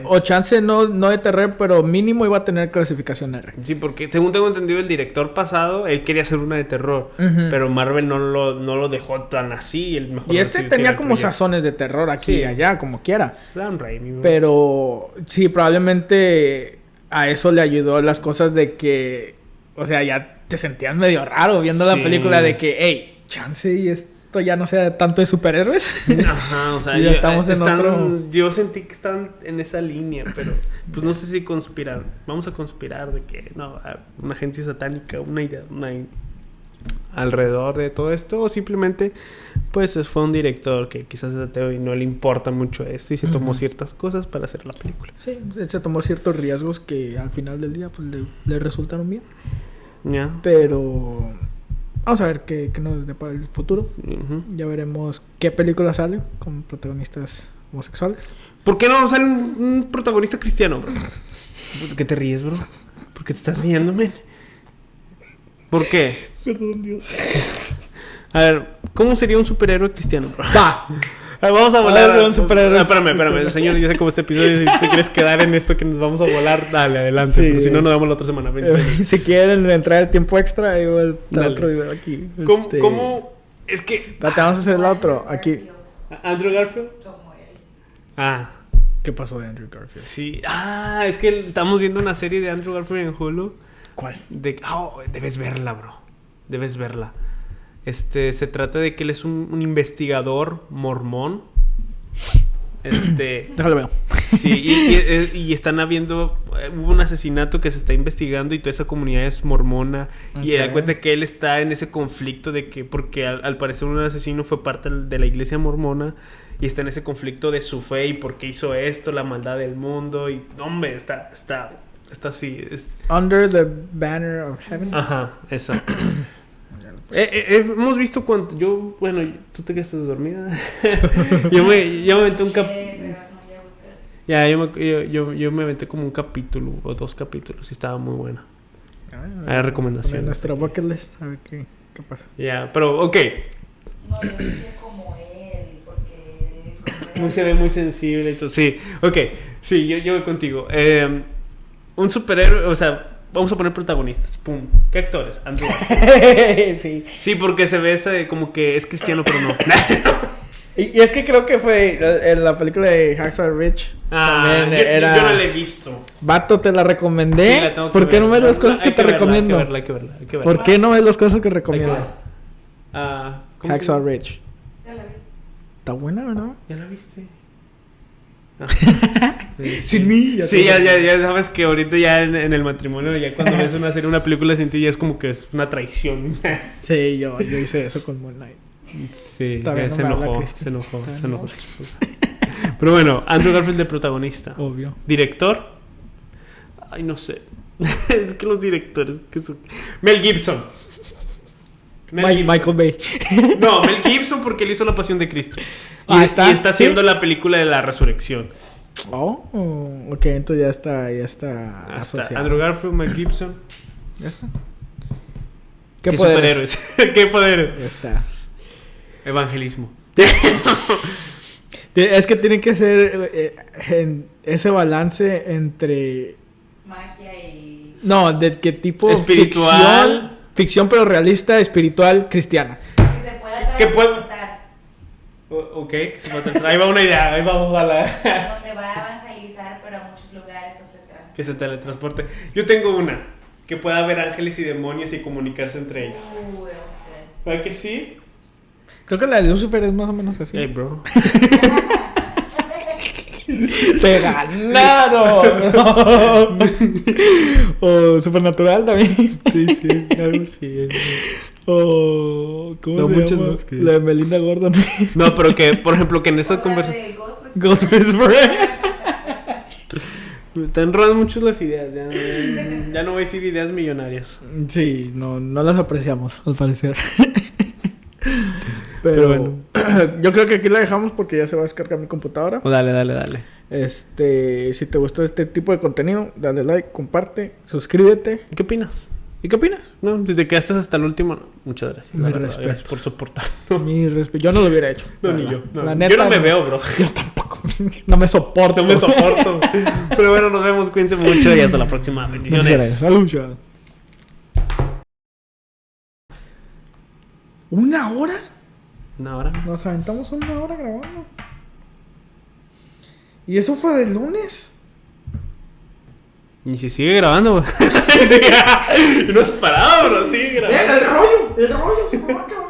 O chance no de terror, pero mínimo iba a tener clasificación R. Sí, porque según tengo entendido, el director pasado, él quería hacer una de terror, pero Marvel no lo dejó tan así. Y tenía como sazones de terror aquí y allá, como quiera. Sam Raimi. Pero sí, probablemente a eso le ayudó las cosas de que, o sea, ya te sentías medio raro viendo la película de que, hey, chance y esto ya no sea tanto de superhéroes. Ajá, o sea, yo sentí que estaban en esa línea, pero pues no sé si conspirar. Vamos a conspirar de que no, una agencia satánica, una idea alrededor de todo esto, o simplemente pues fue un director que quizás es ateo y no le importa mucho esto y se tomó ciertas cosas para hacer la película. Sí, se tomó ciertos riesgos que al final del día pues le resultaron bien. Ya. Pero vamos a ver qué nos depara el futuro. Ya veremos qué película sale con protagonistas homosexuales. ¿Por qué no sale un protagonista cristiano, bro? ¿Por qué te ríes, bro? ¿Por qué te estás riendo, men? ¿Por qué? Perdón, Dios. A ver, ¿cómo sería un superhéroe cristiano, bro? Va. Vamos a volar. Un superhéroe. Espérame. Señor, yo sé cómo este episodio. Si te quieres quedar en esto que nos vamos a volar, dale, adelante. Sí, pero si no, nos vemos la otra semana. Si quieren entrar el tiempo extra, igual está otro video aquí. ¿Cómo? Es que... Vamos a hacer el otro. Aquí. ¿Andrew Garfield? Como él. Ah. ¿Qué pasó de Andrew Garfield? Sí. Ah, es que estamos viendo una serie de Andrew Garfield en Hulu. ¿Cuál? Debes verla, bro. Debes verla. Se trata de que él es un investigador mormón. Déjalo ver. Sí, y están habiendo... Hubo un asesinato que se está investigando y toda esa comunidad es mormona. Okay. Y da cuenta que él está en ese conflicto de que... Porque al parecer un asesino fue parte de la iglesia mormona. Y está en ese conflicto de su fe y por qué hizo esto, la maldad del mundo. Y, hombre, está así. Under the Banner of Heaven. Ajá, esa. Hemos visto cuánto... Bueno, tú te quedaste dormida. yo me aventé un yo me aventé como un capítulo o 2 capítulos y estaba muy buena. Hay recomendaciones. Nuestra bucket list, a ver qué pasa. Ya, pero ok. No, yo decía como él, porque... Se ve muy sensible y todo. Sí, ok. Sí, yo voy contigo. Un superhéroe, o sea... Vamos a poner protagonistas. Pum. ¿Qué actores? Andrew. Sí. Sí, porque se ve como que es cristiano, pero no. Y es que creo que fue en la película de Hacksaw Ridge. También era... yo no la he visto. Vato, te la recomendé. Sí, la tengo que ¿Por qué ver. no ves las cosas que te recomiendo? Hay que verla. ¿Por qué no ves las cosas que recomiendo? Hacksaw Ridge. Ya la vi. Está buena, ¿verdad? ¿Ya la viste? Sin mí. Sí, ya sabes que ahorita ya en el matrimonio, ya cuando ves una serie, una película sin ti, ya es como que es una traición. Sí, yo hice eso con Moonlight. Sí, También se no me enojó. habla Se enojó. No. Pero bueno, Andrew Garfield de protagonista. Obvio. Director. Ay, no sé. Es que los directores que son... Mel Gibson. Michael Bay. No, Mel Gibson porque él hizo La Pasión de Cristo. Y está haciendo la película de la resurrección. Oh, ok, entonces ya está asociado. Andrew Garfield, Mel Gibson. Ya está. ¿Qué superhéroes? ¿Qué poderes? Ya está. Evangelismo. Es que tiene que ser ese balance entre... Magia y... No, de qué tipo... Espiritual. Ficción pero realista, espiritual, cristiana. Que se pueda transportar. Ok, que se pueda transportar. Ahí va una idea, ahí vamos a la... Donde va a evangelizar, pero a muchos lugares o se transporta. Que se teletransporte. Yo tengo una. Que pueda ver ángeles y demonios y comunicarse entre ellos. ¿Verdad que sí? Creo que la de Lucifer es más o menos así. Hey, bro. ¡Te ganaron! O Supernatural también. Sí, algo sí. O... ¿Cómo No, se llama? que... La de Melinda Gordon. No, pero que, por ejemplo, que en esa conversación... Ghost Whisperer. Te enredan mucho las ideas. Ya no voy a decir ideas millonarias. Sí, no las apreciamos, al parecer. Pero bueno. Yo creo que aquí la dejamos porque ya se va a descargar mi computadora. Dale. Si te gustó este tipo de contenido, dale like, comparte, suscríbete. ¿Qué opinas? ¿Y qué opinas? No, si te quedaste hasta el último, no. Muchas gracias. Mi respeto. Gracias por soportar. Mi respeto. Yo no lo hubiera hecho. No, ni yo. La neta, yo no me veo, bro. Yo tampoco. No me soporto. Pero bueno, nos vemos. Cuídense mucho y hasta la próxima. Bendiciones. Salud. ¿Una hora? ¿Una hora? Nos aventamos 1 hora grabando. ¿Y eso fue del lunes? Y si sigue grabando, güey. No has parado, bro. Sigue grabando. El rollo se me va a acabar.